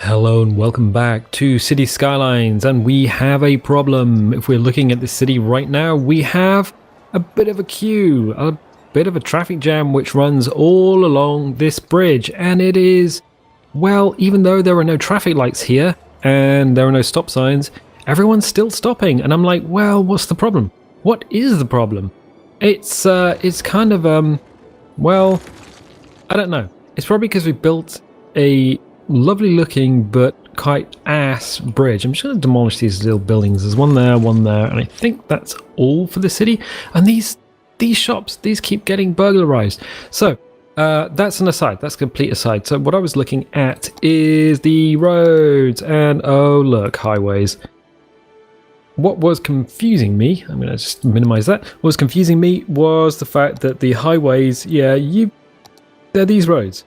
Hello and welcome back to City Skylines, and we have a problem. If we're looking at the city right now, we have a bit of a queue, a bit of a traffic jam which runs all along this bridge, and it is, well, even though there are no traffic lights here and there are no stop signs, everyone's still stopping, and I'm like, well, what's the problem? What is the problem? It's kind of, well, I don't know. It's probably because we built a lovely looking but quite ass bridge. I'm just going to demolish these little buildings. There's one there, and I think that's all for the city. And these shops, these keep getting burglarized. So that's an aside. That's a complete aside. So what I was looking at is the roads, and oh look, highways. What was confusing me, I'm going to just minimize that. What was confusing me was the fact that the highways, they're these roads.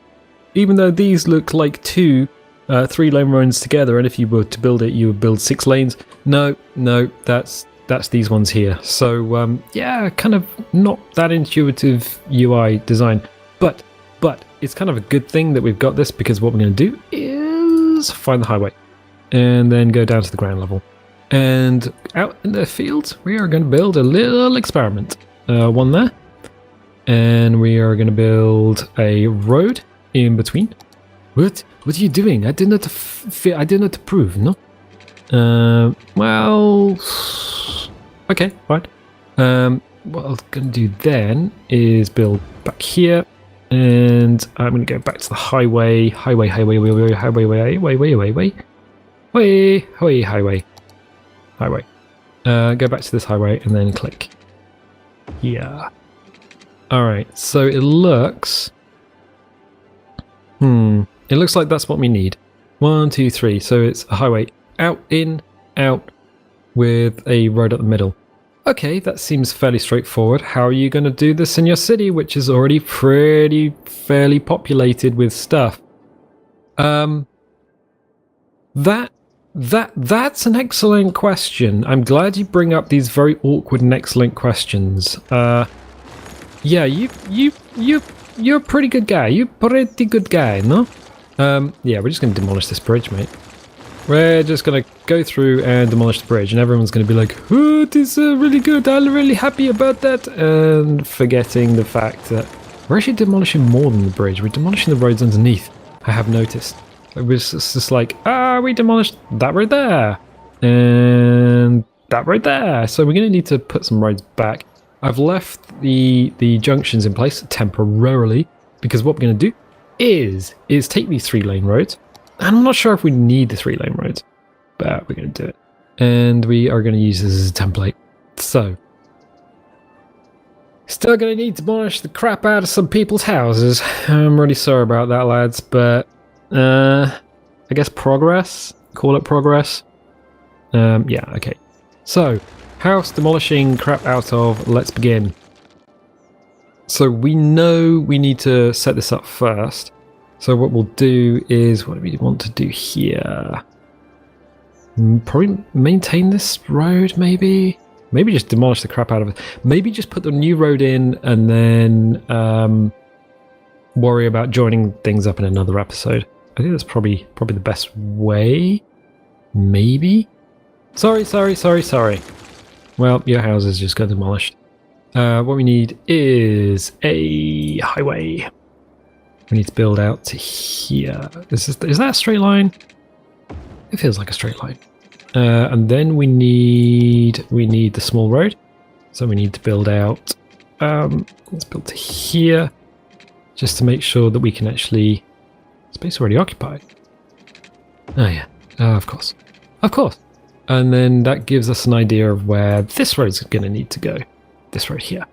Even though these look like two 3-lane roads together, and if you were to build it, you would build 6 lanes. No, that's these ones here. So kind of not that intuitive UI design, but it's kind of a good thing that we've got this, because what we're going to do is find the highway and then go down to the ground level. And out in the fields, we are going to build a little experiment. One there, and we are going to build a road in between. What are you doing? I did not approve, no? Well, okay, fine. What I'm gonna do then is build back here, and I'm gonna go back to the highway. Highway. Go back to this highway and then click. Yeah. All right. So it looks. It looks like that's what we need. 1, 2, 3. So it's a highway out, in, out, with a road at the middle. Okay, that seems fairly straightforward. How are you going to do this in your city, which is already fairly populated with stuff? That's an excellent question. I'm glad you bring up these very awkward and excellent questions. Yeah, you're a pretty good guy. You're a pretty good guy, no? Yeah, we're just going to demolish this bridge, mate. We're just going to go through and demolish the bridge, and everyone's going to be like, oh, it is really good. I'm really happy about that. And forgetting the fact that we're actually demolishing more than the bridge. We're demolishing the roads underneath, I have noticed. It was just like, we demolished that right there. And that right there. So we're going to need to put some roads back. I've left the junctions in place temporarily, because what we're going to do is take these 3-lane roads. And I'm not sure if we need the 3-lane roads, but we're going to do it. And we are going to use this as a template. So, still going to need to demolish the crap out of some people's houses. I'm really sorry about that, lads, but I guess progress? Call it progress? Yeah, okay. So, house demolishing crap out of, let's begin. So we know we need to set this up first. So what we'll do is, what do we want to do here? Probably maintain this road, maybe? Maybe just demolish the crap out of it. Maybe just put the new road in and then worry about joining things up in another episode. I think that's probably the best way. Maybe? Sorry. Well, your house is just got demolished. What we need is a highway. We need to build out to here. Is that a straight line? It feels like a straight line. And then we need the small road. So we need to build out. Let's build to here, just to make sure that we can actually. Space already occupied. Oh yeah. Of course. And then that gives us an idea of where this road's going to need to go. This road here.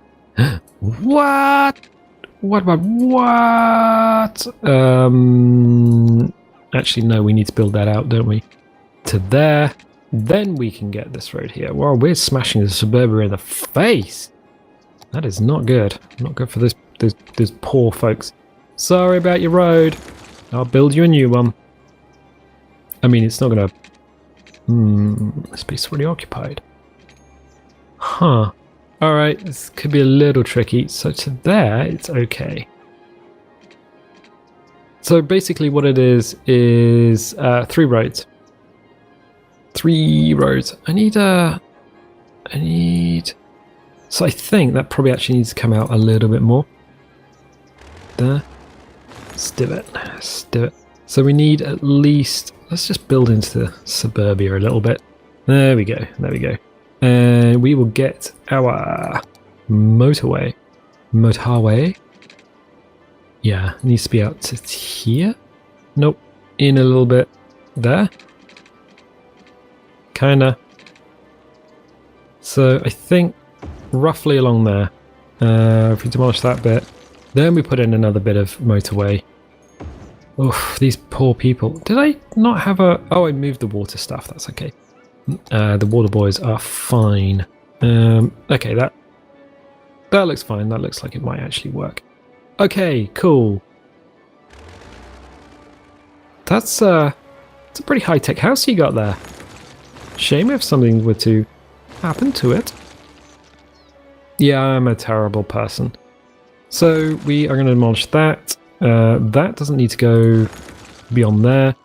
What? What about what? Actually, no, we need to build that out, don't we? To there. Then we can get this road here. Wow, we're smashing the Suburbia in the face. That is not good. Not good for those poor folks. Sorry about your road. I'll build you a new one. I mean, it's not going to. Space already occupied. Huh. Alright, this could be a little tricky. So to there, it's okay. So basically what it is 3 roads. 3 roads. I need... So I think that probably actually needs to come out a little bit more. There. Stiv it. So we need at least... Let's just build into the suburbia a little bit. There we go. And we will get our motorway. Yeah, it needs to be out to here. Nope. In a little bit. There. Kinda. So I think roughly along there. If we demolish that bit, then we put in another bit of motorway. Oof, these poor people. Did I not have a... Oh, I moved the water stuff. That's okay. The water boys are fine. Okay, that looks fine. That looks like it might actually work. Okay, cool. It's a pretty high-tech house you got there. Shame if something were to happen to it. Yeah, I'm a terrible person. So we are going to demolish that. That doesn't need to go beyond there.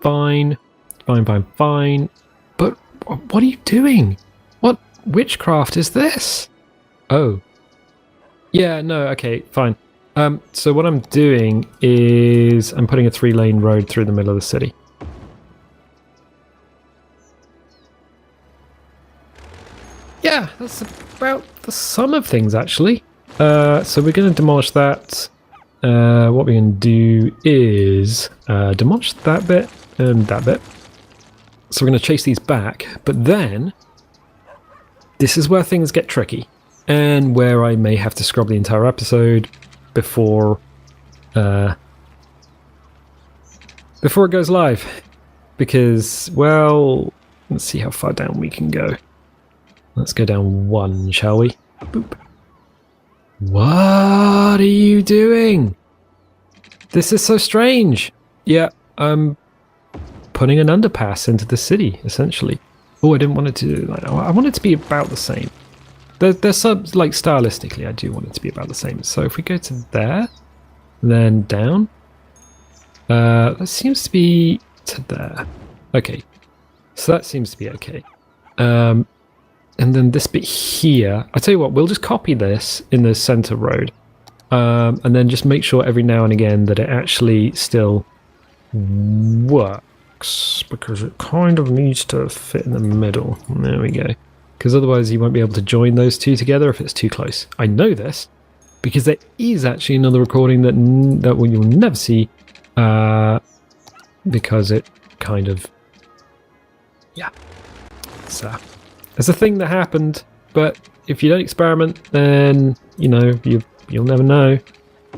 Fine. But what are you doing? What witchcraft is this? Oh. Yeah, no, okay, fine. So what I'm doing is I'm putting a 3-lane road through the middle of the city. Yeah, that's about the sum of things, actually. So we're going to demolish that. What we're going to do is demolish that bit and that bit. So we're going to chase these back, but then this is where things get tricky and where I may have to scrub the entire episode before it goes live. Because, well, let's see how far down we can go. Let's go down 1, shall we? Boop. What are you doing? This is so strange. Yeah, I'm putting an underpass into the city, essentially. Oh, I didn't want it to... I want it to be about the same. There's some, like, stylistically, I do want it to be about the same. So if we go to there, then down. That seems to be to there. Okay. So that seems to be okay. And then this bit here, I tell you what, we'll just copy this in the center road. And then just make sure every now and again that it actually still works. Because it kind of needs to fit in the middle. There we go. Because otherwise you won't be able to join those two together if it's too close. I know this because there is actually another recording that you'll never see. Because it kind of... Yeah. So... It's a thing that happened, but if you don't experiment, then, you know, you'll never know.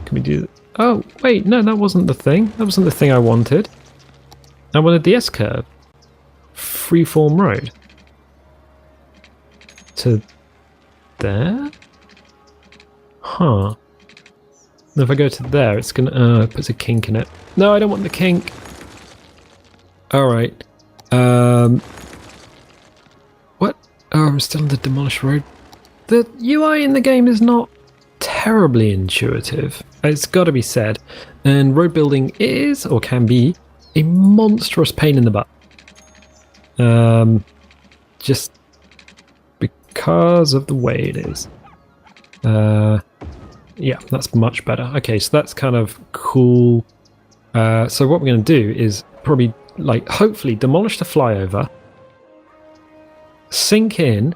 Can we do... Oh, wait, no, that wasn't the thing. That wasn't the thing I wanted. I wanted the S-curve. Freeform road. To there? Huh. If I go to there, it's gonna... it puts a kink in it. No, I don't want the kink. Alright. What? Oh, I'm still on the demolished road. The UI in the game is not terribly intuitive. It's got to be said. And road building is, or can be, a monstrous pain in the butt. Just because of the way it is. Yeah, that's much better. Okay, so that's kind of cool. So what we're going to do is probably, like, hopefully demolish the flyover, sink in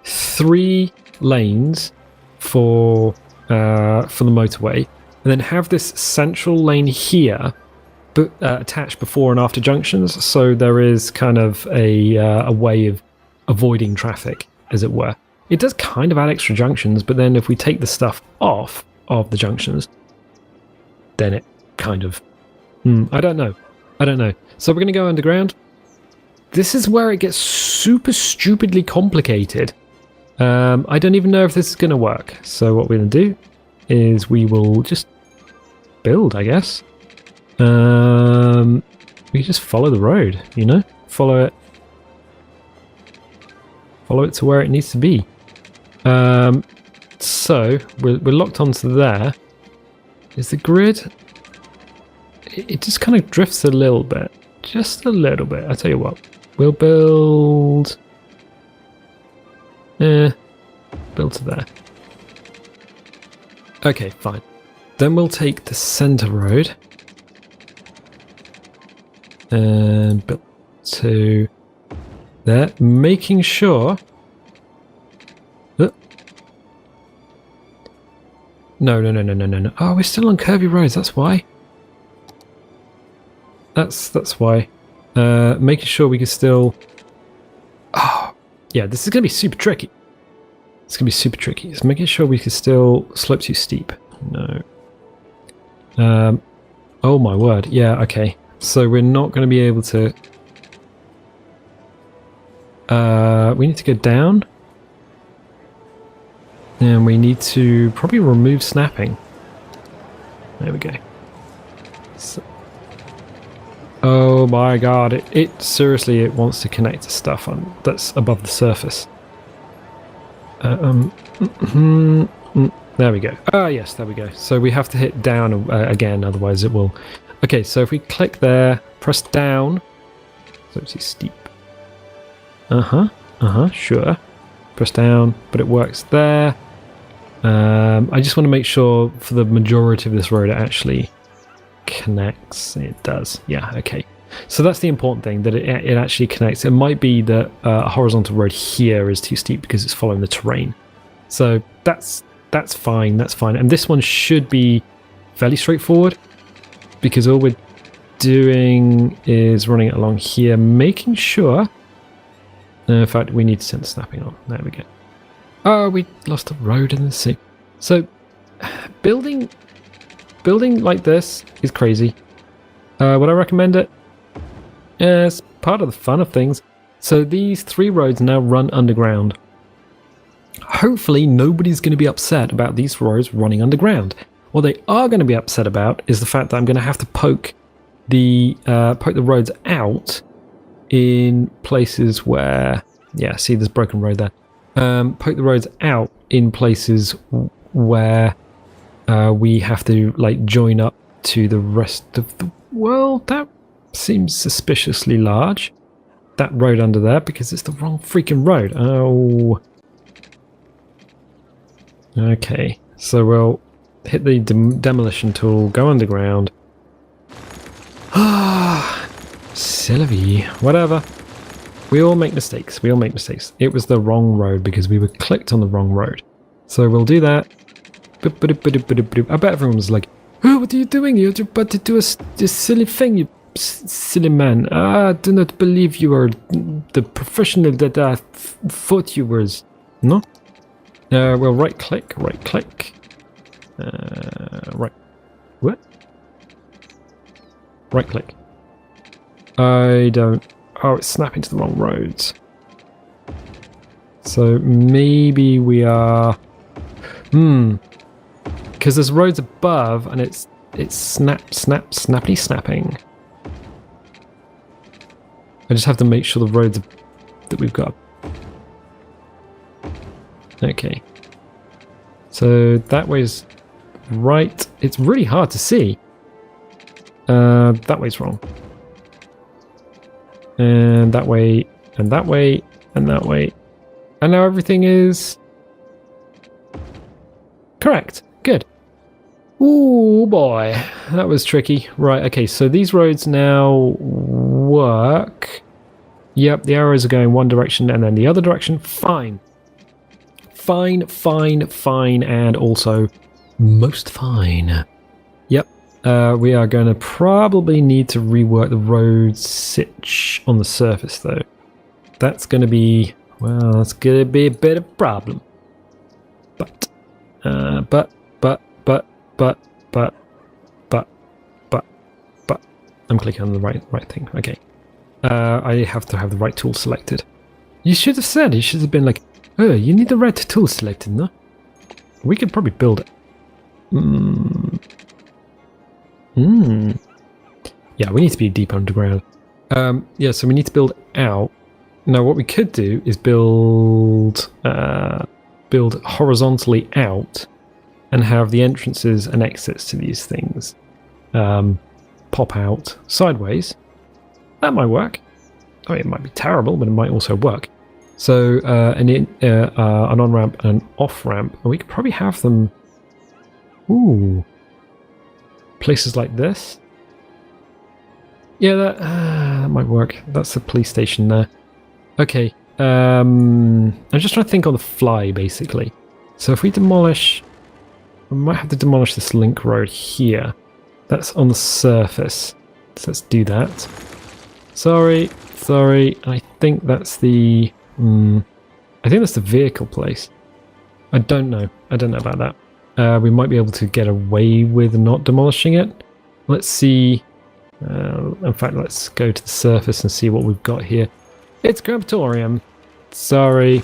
3 lanes for the motorway, and then have this central lane here attached before and after junctions, so there is kind of a way of avoiding traffic, as it were. It does kind of add extra junctions, but then if we take the stuff off of the junctions, then it kind of... I don't know. So we're going to go underground. This is where it gets super stupidly complicated. I don't even know if this is going to work. So what we're going to do is we will just build, I guess. We just follow the road, you know? Follow it to where it needs to be. So we're locked onto there. Is the grid? it just kind of drifts a little bit. Just a little bit. I tell you what. We'll build... build to there. Okay, fine. Then we'll take the center road and build to there, making sure... No. Oh, we're still on curvy roads, that's why. That's why. Making sure we can still... Oh, yeah, this is going to be super tricky. It's going to be super tricky. It's making sure we can still slope too steep. No. Oh my word. Yeah, okay. So we're not going to be able to... we need to go down. And we need to probably remove snapping. There we go. So, oh my god, it seriously, it wants to connect to stuff that's above the surface. There we go. Ah, yes, there we go. So we have to hit down again, otherwise it will... Okay, so if we click there, press down. So it's steep. Sure. Press down, but it works there. I just want to make sure for the majority of this road it actually connects. It does. Yeah, okay. So that's the important thing, that it actually connects. It might be that a horizontal road here is too steep because it's following the terrain. So that's fine, that's fine. And this one should be fairly straightforward because all we're doing is running it along here, making sure... in fact, we need to send snapping on. There we go. Oh, we lost a road in the sea. So, building like this is crazy. Would I recommend it? Yeah, it's part of the fun of things. So these 3 roads now run underground. Hopefully nobody's going to be upset about these roads running underground. What they are going to be upset about is the fact that I'm going to have to poke the roads out in places where... Yeah, see there's broken road there. Poke the roads out in places where we have to like join up to the rest of the world. That seems suspiciously large. That road under there, because it's the wrong freaking road. Oh. Okay, so we'll hit the demolition tool, go underground. Ah, Sylvie, whatever. We all make mistakes. We all make mistakes. It was the wrong road because we were clicked on the wrong road. So we'll do that. I bet everyone was like, oh, what are you doing? You're about to do a silly thing, you silly man. I do not believe you are the professional that I thought you were. No? Well, right click. Right. What? Right click. I don't... Oh, it's snapping to the wrong roads. So maybe we are... Because there's roads above and it's snappity snapping. I just have to make sure the roads that we've got. Okay. So that way's right. It's really hard to see. That way's wrong. And that way, and that way, and that way. And now everything is correct. Good. Ooh, boy. That was tricky. Right, okay, so these roads now work. Yep, the arrows are going one direction and then the other direction. Fine. Fine, and also most fine. Yep. We are going to probably need to rework the road sitch on the surface, though. That's going to be, well, that's going to be a bit of a problem. But, I'm clicking on the right thing. Okay. I have to have the right tool selected. You should have said, you should have been like, oh, you need the right tool selected, no? We could probably build it. Yeah, we need to be deep underground. Yeah, so we need to build out. Now, what we could do is build horizontally out and have the entrances and exits to these things pop out sideways. That might work. I mean, it might be terrible, but it might also work. So an on-ramp and an off-ramp. And we could probably have them... Ooh. Places like this. Yeah, that might work. That's the police station there. Okay. I'm just trying to think on the fly, basically. So if we demolish... We might have to demolish this link road here. That's on the surface. So let's do that. Sorry. I think that's the... I think that's the vehicle place. I don't know about that. We might be able to get away with not demolishing it. Let's see. In fact, let's go to the surface and see what we've got here. It's crematorium. Sorry.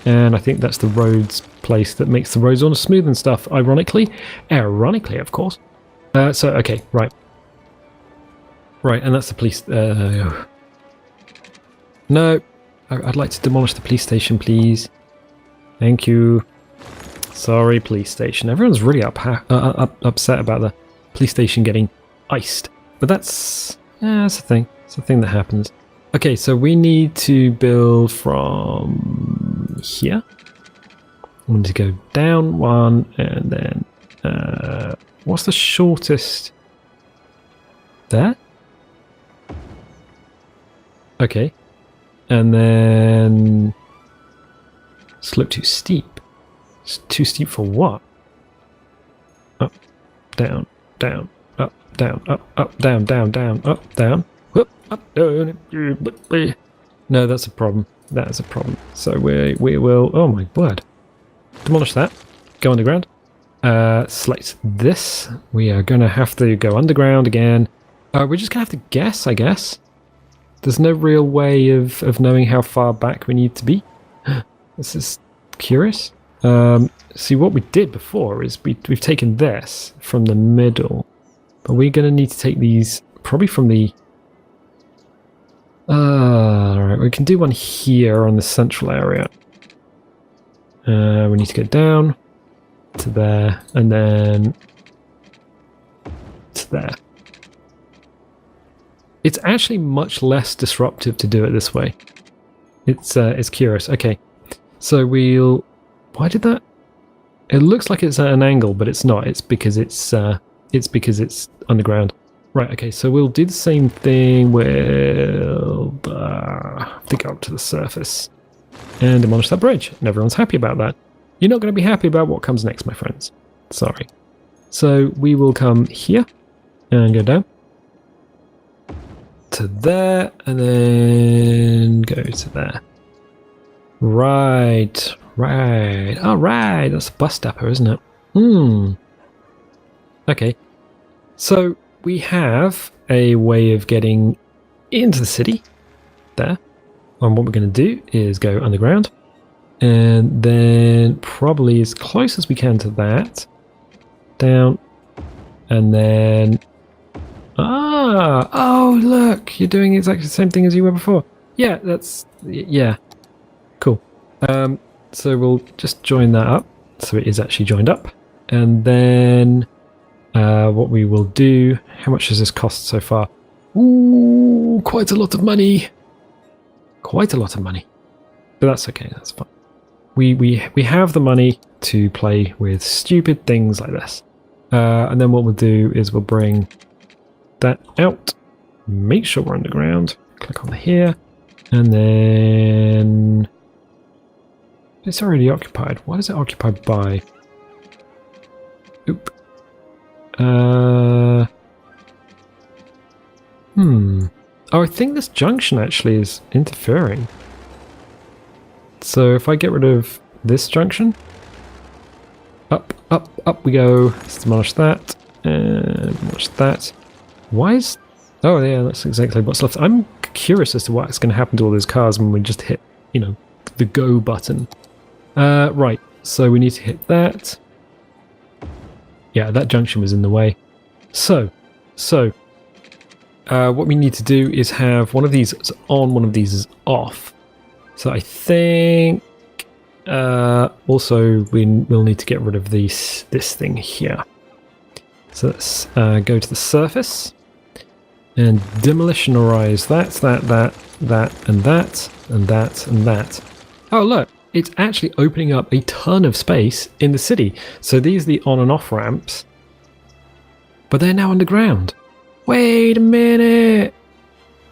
And I think that's the roads place that makes the roads all smooth and stuff, ironically. Ironically, of course. Okay, right. Right, and that's the police... No, I'd like to demolish the police station, please. Thank you. Sorry, police station. Everyone's really upset about the police station getting iced. But that's a thing. It's a thing that happens. Okay, so we need to build from here. We need to go down one, and then... what's the shortest? There? Okay. And then... Slope too steep. It's too steep for what? Up, down, down, up, down, up, down, down, down, up, down, whoop, up, down. No, that's a problem. That is a problem. So we will... Oh my word. Demolish that. Go underground. Select this. We are going to have to go underground again. We're just going to have to guess, I guess. There's no real way of knowing how far back we need to be. This is curious. See, what we did before is we've taken this from the middle. But we're going to need to take these probably from the... Alright, we can do one here on the central area. We need to go down to there, and then to there. It's actually much less disruptive to do it this way. It's curious. Okay, so we'll... Why did that? It looks like it's at an angle, but it's not. It's because it's underground. Right. Okay. So we'll do the same thing. We'll have to go up to the surface and demolish that bridge, and everyone's happy about that. You're not going to be happy about what comes next, my friends. Sorry. So we will come here and go down to there, and then go to there. Right. All right. That's a bus depot, isn't it? Okay. So we have a way of getting into the city there. And what we're going to do is go underground, and then probably as close as we can to that, down, and then... Oh, look, you're doing exactly the same thing as you were before. Yeah, yeah, cool. So we'll just join that up, so it is actually joined up, and then what we will do... How much has this cost so far? Ooh, quite a lot of money. Quite a lot of money, but that's okay. That's fine. We have the money to play with stupid things like this, and then what we'll do is we'll bring that out. Make sure we're underground. Click on here, and then it's already occupied. What is it occupied by? Oop. Oh, I think this junction actually is interfering. So if I get rid of this junction, up we go. Let's demolish that and demolish that. Why is... Oh yeah, that's exactly what's left. I'm curious as to what's going to happen to all those cars when we just hit, the go button. Right, so we need to hit that. Yeah, that junction was in the way. So what we need to do is have one of these is on, one of these is off. So I think also we'll need to get rid of this thing here. So let's go to the surface, And demolitionize that, and that, and that, and that. Oh, look, it's actually opening up a ton of space in the city. So these are the on and off ramps, but they're now underground. Wait a minute.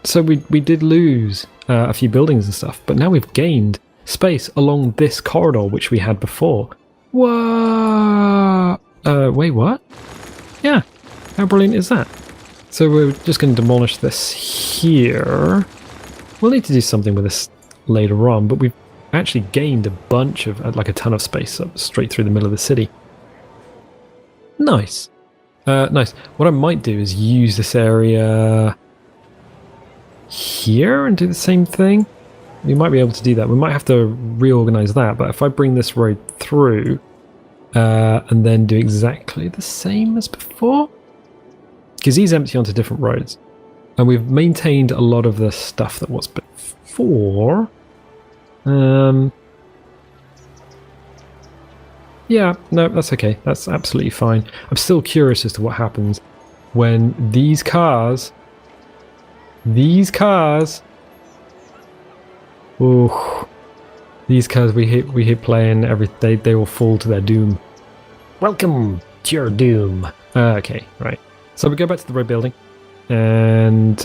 So we did lose a few buildings and stuff, but now we've gained space along this corridor, which we had before. Whoa! Wait, what? Yeah, how brilliant is that? So we're just going to demolish this here. We'll need to do something with this later on, but we've actually gained a bunch of, like a ton of space up straight through the middle of the city. Nice. Nice. What I might do is use this area here and do the same thing. We might be able to do that. We might have to reorganize that, but if I bring this road through and then do exactly the same as before, because he's empty onto different roads, and we've maintained a lot of the stuff that was before. Yeah, no, that's okay. That's absolutely fine. I'm still curious as to what happens when these cars, oh, these cars we hit playing they will fall to their doom. Welcome to your doom. Okay, right. So we go back to the red building, and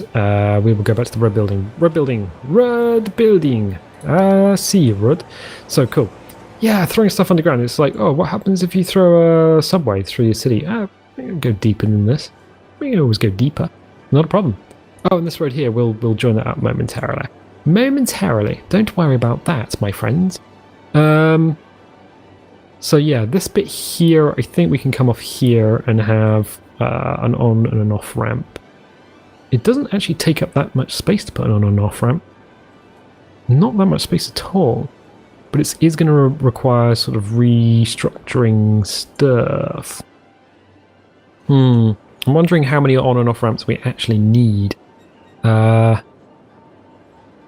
we will go back to the red building. Red building. See you, Rud. So cool. Yeah, throwing stuff underground. It's like, oh, what happens if you throw a subway through your city? We can go deeper than this. We can always go deeper. Not a problem. Oh, and this road here, we'll join that up momentarily. Momentarily. Don't worry about that, my friends. So yeah, this bit here, I think we can come off here and have an on and an off ramp. It doesn't actually take up that much space to put an on and off ramp. Not that much space at all. But it is going to require sort of restructuring stuff. I'm wondering how many on and off ramps we actually need.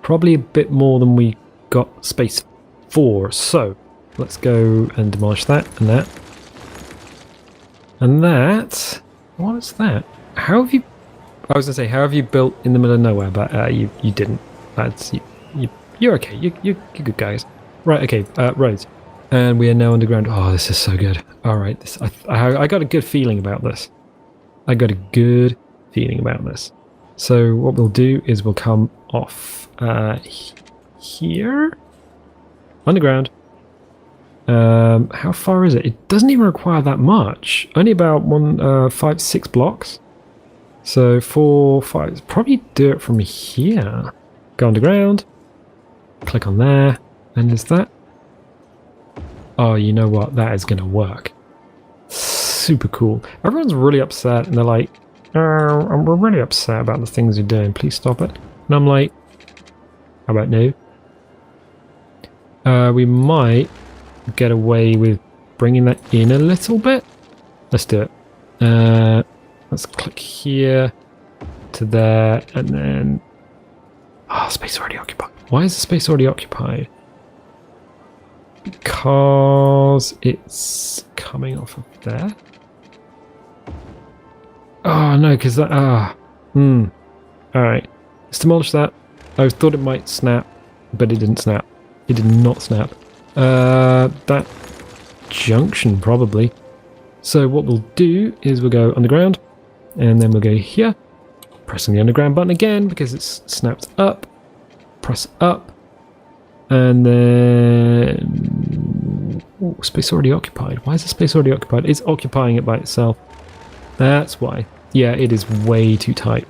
Probably a bit more than we got space for. So let's go and demolish that and that. And that... What is that? How have you... I was going to say, how have you built in the middle of nowhere? But you didn't. You're okay. You're good guys. Right, okay, roads. And we are now underground. Oh, this is so good. All right, I got a good feeling about this. So what we'll do is we'll come off here. Underground. How far is it? It doesn't even require that much. Only about 5, 6 blocks. So 4, 5, probably do it from here. Go underground. Click on there. And is that... Oh, you know what? That is going to work. Super cool. Everyone's really upset, and they're like, oh, we're really upset about the things you're doing. Please stop it. And I'm like, how about no? We might get away with bringing that in a little bit. Let's do it. Let's click here to there, and then... Oh, space already occupied. Why is the space already occupied? Because it's coming off of there. Oh no, because that... Alright, let's demolish that. I thought it might snap, but it didn't snap. It did not snap. That junction, probably. So what we'll do is we'll go underground, and then we'll go here. Pressing the underground button again, because it's snapped up. Press up. And then... Ooh, space already occupied. Why is the space already occupied? It's occupying it by itself. That's why. Yeah, it is way too tight.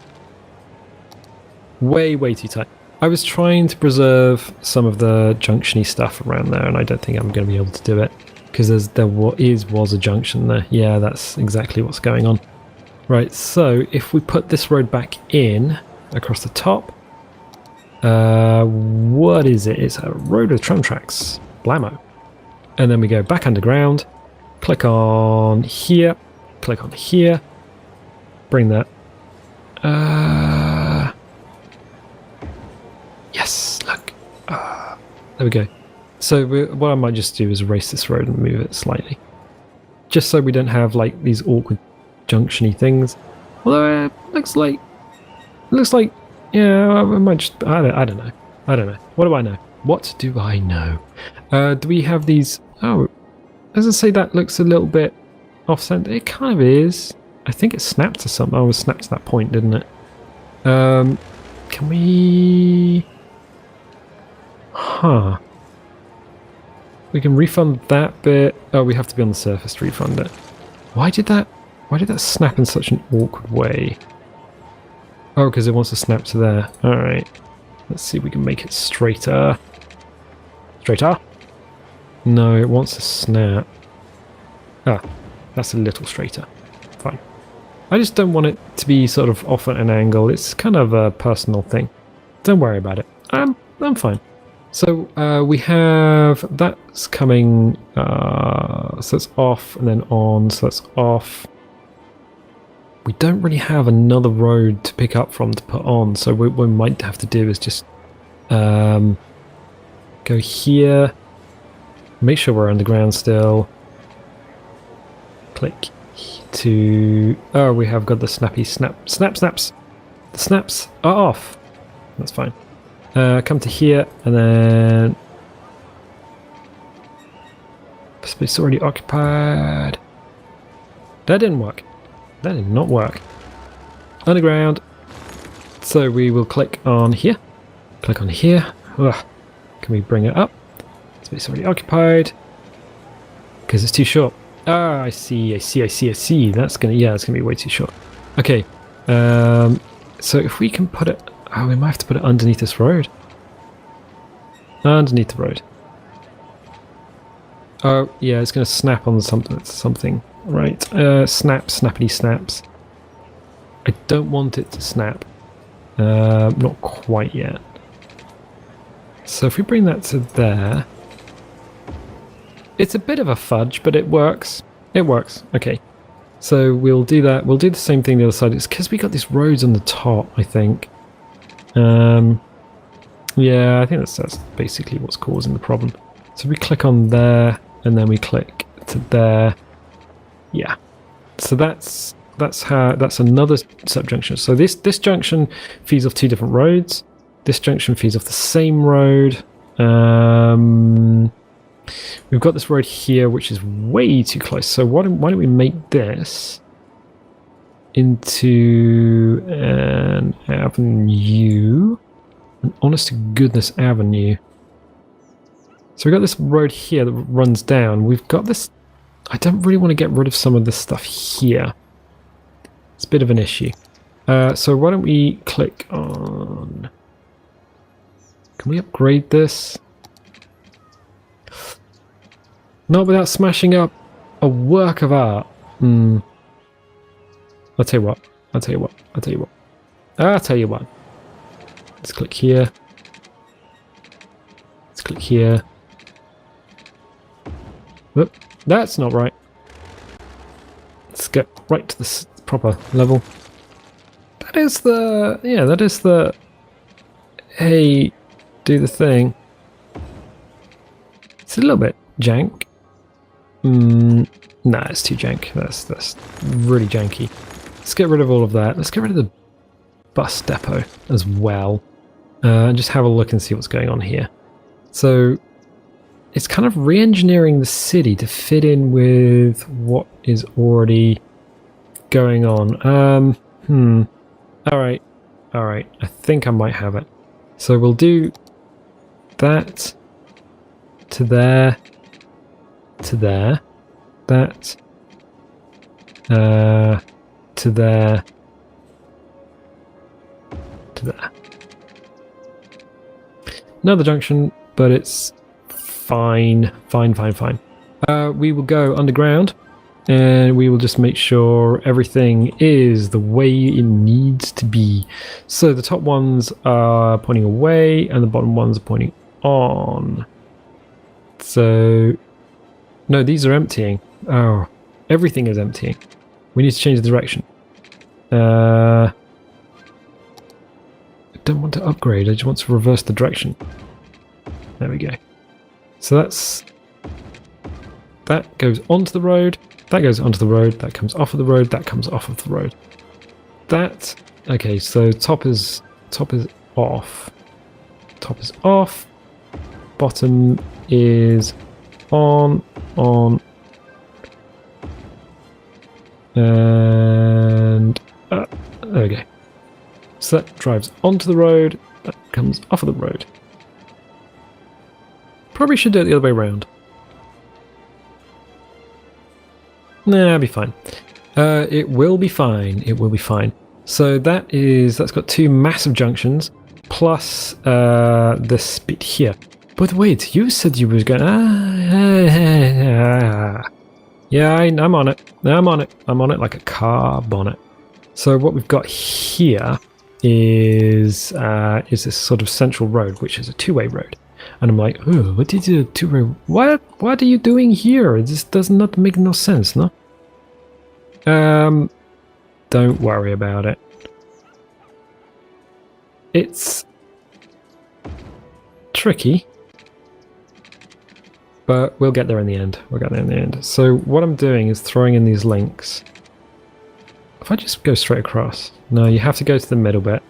Way too tight. I was trying to preserve some of the junction-y stuff around there, and I don't think I'm going to be able to do it. Because there was a junction there. Yeah, that's exactly what's going on. Right, so if we put this road back in, across the top... what is it? It's a road with tram tracks. Blammo. And then we go back underground, click on here, click on here, bring that. Yes, look. There we go. So what I might just do is erase this road and move it slightly. Just so we don't have like these awkward junction-y things. Although it looks like looks like, yeah, I might just, I don't know. I don't know. What do I know? What do I know? Do we have these? Oh, as I say, that looks a little bit off-center. It kind of is. I think it snapped to something. Oh, it snapped to that point, didn't it? Can we... Huh. We can refund that bit. Oh, we have to be on the surface to refund it. Why did that snap in such an awkward way? Oh, because it wants to snap to there. Alright. Let's see if we can make it straighter. Straighter? No, it wants to snap. Ah, that's a little straighter. Fine. I just don't want it to be sort of off at an angle. It's kind of a personal thing. Don't worry about it. I'm fine. So we have that's coming. So it's off and then on. So that's off. We don't really have another road to pick up from to put on. So what we might have to do is just go here. Make sure we're underground still. Click to... Oh, we have got the snaps. The snaps are off. That's fine. Come to here and then... Space already occupied. That didn't work. That did not work. Underground. So we will click on here. Click on here. Ugh. Can we bring it up? Space already occupied. Because it's too short. Ah, I see. That's gonna, yeah, it's gonna be way too short. Okay. So if we can put it, oh, we might have to put it underneath this road. Underneath the road. Oh, yeah, it's gonna snap on something. Right. Snappity snaps. I don't want it to snap. Not quite yet. So if we bring that to there. It's a bit of a fudge, but it works. It works. Okay. So we'll do that. We'll do the same thing the other side. It's because we got these roads on the top, I think. Yeah, I think that's basically what's causing the problem. So we click on there, and then we click to there. Yeah. So that's another subjunction. So this junction feeds off two different roads. This junction feeds off the same road. We've got this road here, which is way too close. So why don't we make this into an avenue, an honest to goodness avenue. So we've got this road here that runs down. We've got this. I don't really want to get rid of some of this stuff here. It's a bit of an issue. So why don't we click on... Can we upgrade this? Not without smashing up a work of art. I'll tell you what. Let's click here. Let's click here. Whoop, that's not right. Let's get right to the proper level. That is the... Yeah, that is the... Hey, do the thing. It's a little bit jank. Nah, it's too jank. That's really janky. Let's get rid of all of that. Let's get rid of the bus depot as well. And just have a look and see what's going on here. So it's kind of re-engineering the city to fit in with what is already going on. Alright. I think I might have it. So we'll do that to there. To there, that, to there, to there. Another junction, but it's fine. We will go underground, and we will just make sure everything is the way it needs to be. So the top ones are pointing away, and the bottom ones are pointing on. So... No, these are emptying. Oh, everything is emptying. We need to change the direction. I don't want to upgrade, I just want to reverse the direction. There we go. So that goes onto the road, that goes onto the road, that comes off of the road, that comes off of the road. That Okay, so top is off. Top is off. Bottom is on. And there we go. So that drives onto the road. That comes off of the road. Probably should do it the other way around. Nah, it'll be fine. It will be fine. It will be fine. So that's got two massive junctions plus this bit here. But wait, you said you was going. Yeah, I'm on it. I'm on it. I'm on it like a car bonnet. So what we've got here is this sort of central road, which is a two-way road. And I'm like, oh, what did you do? Two-way? What are you doing here? This does not make no sense, no? Don't worry about it. It's tricky, but we'll get there in the end. We'll get there in the end. So what I'm doing is throwing in these links. If I just go straight across, no, you have to go to the middle bit,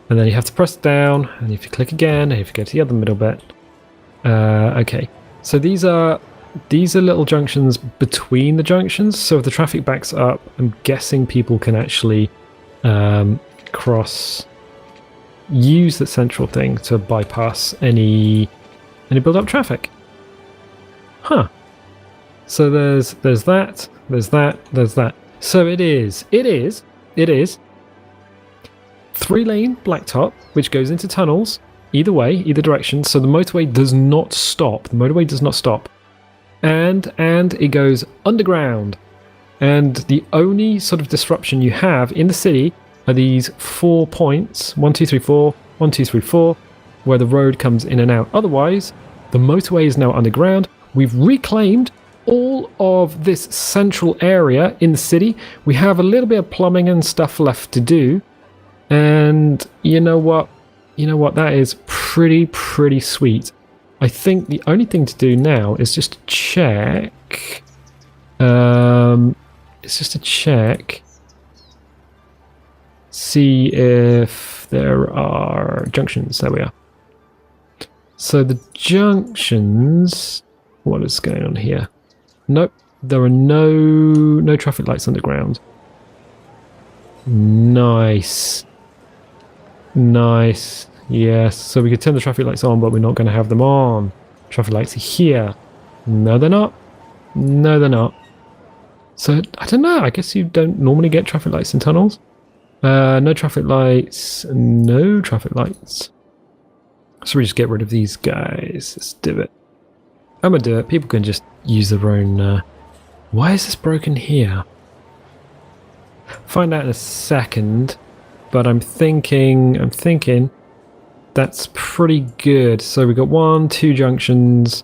and then you have to press down, and if you click again, and if you go to the other middle bit, okay. So these are little junctions between the junctions. So if the traffic backs up, I'm guessing people can actually use the central thing to bypass any build-up traffic. Huh. So there's that. So it is 3-lane blacktop, which goes into tunnels either way, either direction. So the motorway does not stop. And it goes underground. And the only sort of disruption you have in the city are these 4 points, 1, 2, 3, 4, 1, 2, 3, 4, where the road comes in and out. Otherwise, the motorway is now underground. We've reclaimed all of this central area in the city. We have a little bit of plumbing and stuff left to do. And you know what? That is pretty sweet. I think the only thing to do now is just to check. See if there are junctions. There we are. So the junctions. What is going on here? Nope, there are no traffic lights underground. Nice. Yes, so we could turn the traffic lights on, but we're not going to have them on. Traffic lights are here. No, they're not. So, I don't know. I guess you don't normally get traffic lights in tunnels. No traffic lights. So we just get rid of these guys. Let's do it. I'm going to do it. People can just use their own... Why is this broken here? Find out in a second. But I'm thinking that's pretty good. So we've got 1, 2 junctions.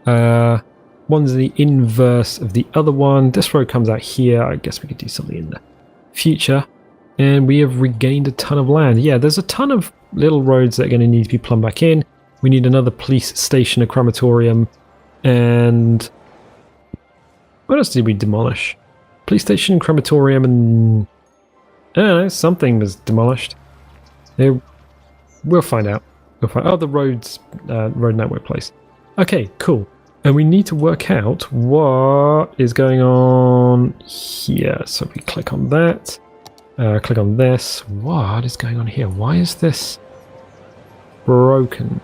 One's the inverse of the other one. This road comes out here. I guess we could do something in the future. And we have regained a ton of land. Yeah, there's a ton of little roads that are going to need to be plumbed back in. We need another police station, a crematorium, and... what else did we demolish? Police station, crematorium, and... I don't know, something was demolished. We'll find out. Oh, the road network place. Okay, cool. And we need to work out what is going on here. So we click on that. Click on this. What is going on here? Why is this broken?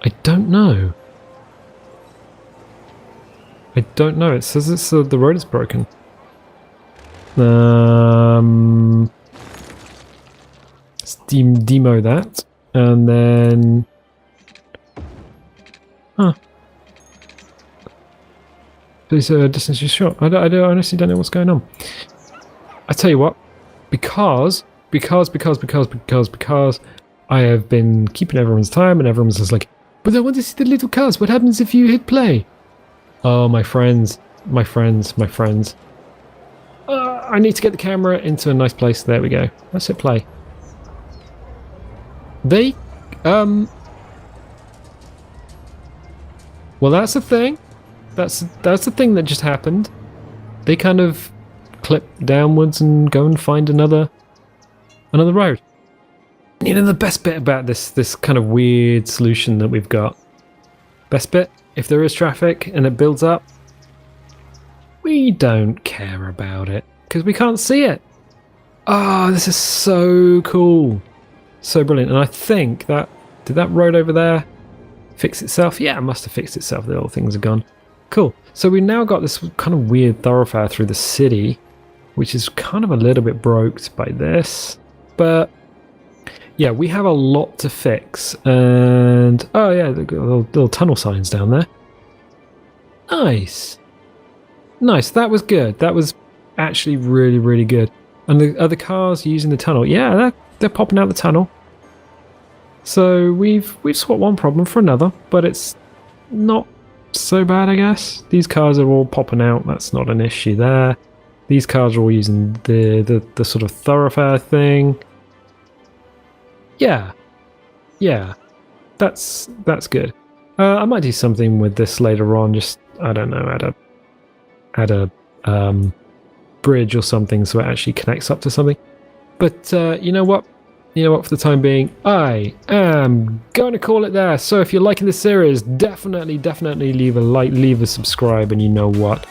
I don't know. It says it's the road is broken. Let's demo that, and then please distance is short. I honestly don't know what's going on. I tell you what, because I have been keeping everyone's time, and everyone's just like, but I want to see the little cars. What happens if you hit play? Oh, my friends. I need to get the camera into a nice place. There we go. Let's hit play. Well, that's a thing. That's the thing that just happened. They kind of clip downwards and go and find another road. You know, the best bit about this kind of weird solution that we've got, best bit, if there is traffic and it builds up, we don't care about it because we can't see it. Oh, this is so cool. So brilliant. And I think that, did that road over there fix itself? Yeah, it must have fixed itself. The little things are gone. Cool. So we've now got this kind of weird thoroughfare through the city, which is kind of a little bit broked by this. But yeah, we have a lot to fix. And oh yeah, the little tunnel signs down there. Nice. Nice. That was good. That was actually really, really good. And the other cars using the tunnel, yeah, they're popping out the tunnel. So we've swapped one problem for another, but it's not so bad, I guess. These cars are all popping out. That's not an issue there. These cars are all using the sort of thoroughfare thing. Yeah, that's good. I might do something with this later on. Just, I don't know, add a bridge or something so it actually connects up to something. But you know what? For the time being, I am going to call it there. So if you're liking this series, definitely leave a like, leave a subscribe, and you know what?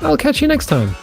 I'll catch you next time.